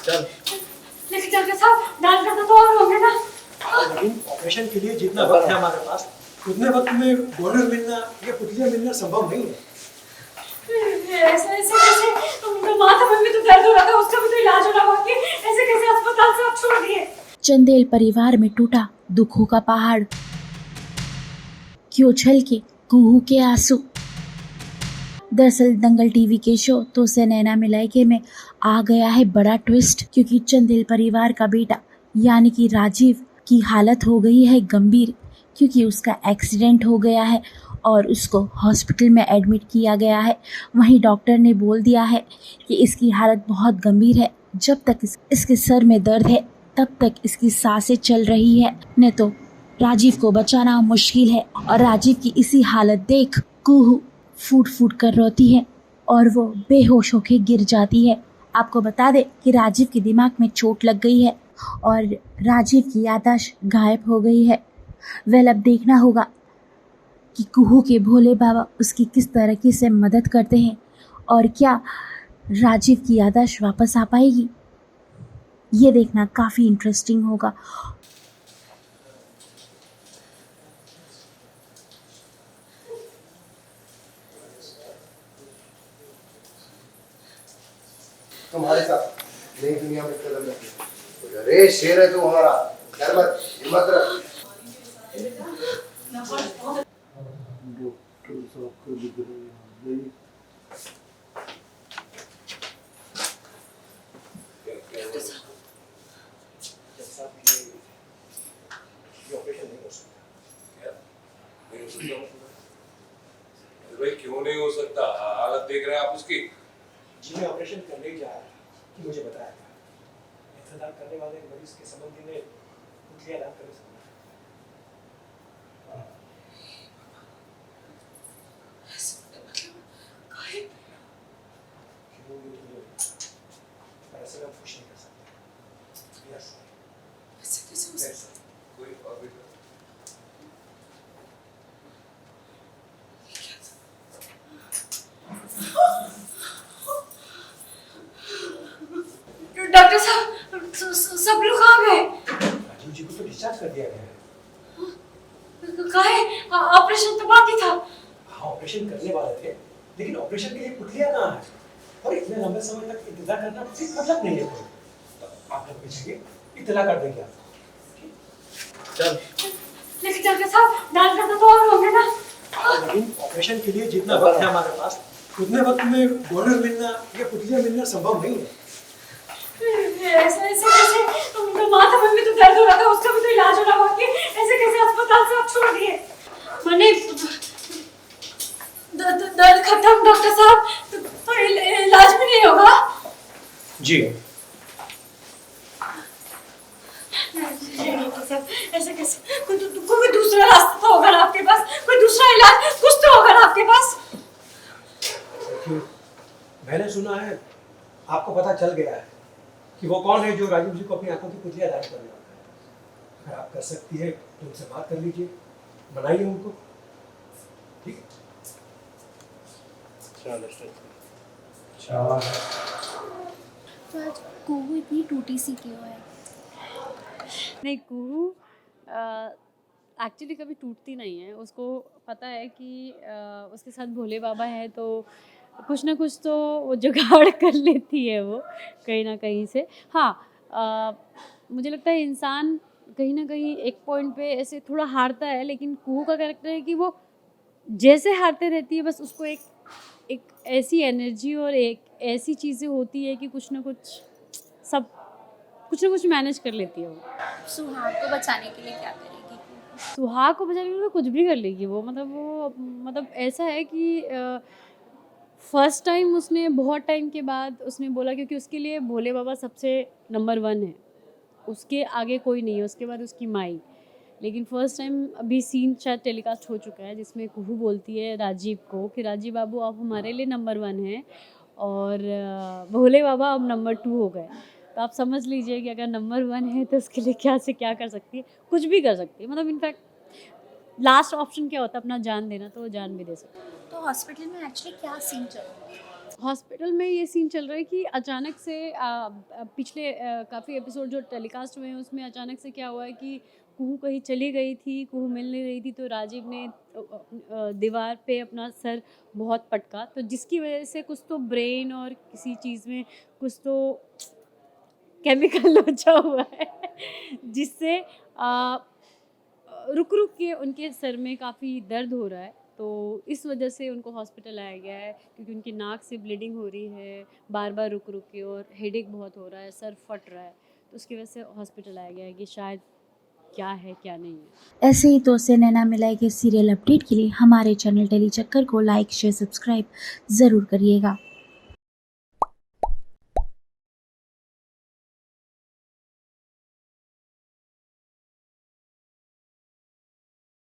चल। लेकिन डॉक्टर साहब दान करना तो और होंगे ना। लेकिन ऑपरेशन के लिए जितना वक्त है हमारे पास उतने वक्त में डोनर मिलना या पुतलियां मिलना संभव नहीं है। ऐसे ऐसे कैसे? उनका माथा में भी तो दर्द हो रहा था, उसका भी तो इलाज हो रहा बाकी, ऐसे कैसे अस्पताल से आप छोड़ दिए? चंदेल परिवार में टूटा दुखों का पहाड़, क्यों छलके कुहू के आंसू। दरअसल दंगल टीवी के शो तो से नैना मिलाइके में आ गया है बड़ा ट्विस्ट, क्योंकि चंदेल परिवार का बेटा यानी कि राजीव की हालत हो गई है गंभीर, क्योंकि उसका एक्सीडेंट हो गया है और उसको हॉस्पिटल में एडमिट किया गया है। वहीं डॉक्टर ने बोल दिया है कि इसकी हालत बहुत गंभीर है, जब तक इसके सर में दर्द है तब तक इसकी सांसें चल रही है, नहीं तो राजीव को बचाना मुश्किल है। और राजीव की इसी हालत देख कुहू फूट फूट कर रोती है और वो बेहोश होकर गिर जाती है। आपको बता दे कि राजीव के दिमाग में चोट लग गई है और राजीव की याददाश्त गायब हो गई है। वेल, अब देखना होगा कि कुहू के भोले बाबा उसकी किस तरीके से मदद करते हैं और क्या राजीव की याददाश्त वापस आ पाएगी, ये देखना काफ़ी इंटरेस्टिंग होगा। तुम्हारे साथ नई दुनिया में कदम रखी। अरे शेर है तू हमारा, डर मत, हिम्मत रख। भाई क्यों नहीं हो सकता? हालत देख रहे हैं आप उसकी। जी मैं ऑपरेशन करने ही जा रहा था कि मुझे बताया था इंतजार करने वाले मरीज के संबंधी में पुतलियां दान कर सकता ऐसे मैं खुश नहीं कर सकता। यस कोई और भी डॉक्टर साहब सब लोग कहाँ गए? राजीव जी को तो डिस्चार्ज कर दिया गया है। काहे? ऑपरेशन तो बाकी था। हाँ ऑपरेशन करने वाले थे, लेकिन ऑपरेशन के लिए पुतलियां कहाँ है और इतने लंबे समय तक इंतजार करना कोई मतलब नहीं है। तो आप लोग पीछे इत्तला कर देंगे आपको। चल। लेकिन डॉक्टर साहब दान करना तो और होंगे ना। लेकिन ऑपरेशन के लिए जितना वक्त है हमारे पास उतने वक्त में डोनर मिलना या पुतलियां मिलना संभव नहीं है। ऐसे ऐसे कैसे? उनका माथा में भी तो दर्द हो रहा था, उसका भी तो इलाज हो रहा बाकी, ऐसे कैसे अस्पताल से आप छोड़ दिए? मैंने दर्द खत्म डॉक्टर साहब, तो इलाज भी नहीं होगा? जी डॉक्टर साहब ऐसे कैसे? कोई दूसरा रास्ता तो होगा ना आपके पास, कोई दूसरा इलाज कुछ तो होगा ना आपके पास? मैंने सुना है, आपको पता चल गया है कि वो कौन है जो राजीव जी को अपनी आंखों की पुतलियां दान करने वाला है। अगर आप कर सकती है तो उनसे बात कर लीजिए, बनाइए उनको। ठीक है? तो आज कुहू इतनी टूटी सी क्यों है? नहीं, कुहू एक्चुअली कभी टूटती नहीं है। उसको पता है कि उसके साथ भोले बाबा है, तो कुछ ना कुछ तो वो जुगाड़ कर लेती है वो कहीं ना कहीं से। हाँ, मुझे लगता है इंसान कहीं ना कहीं एक पॉइंट पे ऐसे थोड़ा हारता है, लेकिन कुहू का कैरेक्टर है कि वो जैसे हारते रहती है, बस उसको एक ऐसी एनर्जी और एक ऐसी चीज़ें होती है कि कुछ ना कुछ मैनेज कर लेती है वो। सुहाग को बचाने के लिए क्या करेगी? सुहाग को बचाने के लिए कुछ भी कर लेगी वो। मतलब ऐसा है कि फर्स्ट टाइम उसने बहुत टाइम के बाद उसने बोला, क्योंकि उसके लिए भोले बाबा सबसे नंबर 1 है, उसके आगे कोई नहीं है, उसके बाद उसकी माई। लेकिन फर्स्ट टाइम अभी सीन शायद टेलीकास्ट हो चुका है जिसमें कुहू बोलती है राजीव को कि राजीव बाबू आप हमारे लिए नंबर 1 हैं और भोले बाबा अब नंबर 2 हो गए। तो आप समझ लीजिए कि अगर नंबर 1 है तो उसके लिए क्या से क्या कर सकती है, कुछ भी कर सकती है। मतलब इनफैक्ट लास्ट ऑप्शन क्या होता है, अपना जान देना, तो वो जान भी दे सकती है। तो हॉस्पिटल में एक्चुअली क्या सीन चल रहा है? हॉस्पिटल में ये सीन चल रहा है कि अचानक से पिछले काफ़ी एपिसोड जो टेलीकास्ट हुए हैं उसमें अचानक से क्या हुआ है कि कुहू कहीं चली गई थी, कुहू मिल नहीं रही थी, तो राजीव ने दीवार पे अपना सर बहुत पटका, तो जिसकी वजह से कुछ तो ब्रेन और किसी चीज़ में कुछ तो केमिकल लोचा हुआ है जिससे रुक रुक के उनके सर में काफ़ी दर्द हो रहा है। तो इस वजह से उनको हॉस्पिटल लाया गया है क्योंकि उनकी नाक से ब्लीडिंग हो रही है बार बार रुक रुक के, और हेडेक बहुत हो रहा है, सर फट रहा है, तो उसकी वजह से हॉस्पिटल लाया गया है कि शायद क्या है क्या नहीं है। ऐसे ही तो से नैना मिलाई के सीरियल अपडेट के लिए हमारे चैनल टेली चक्कर को लाइक शेयर सब्सक्राइब ज़रूर करिएगा।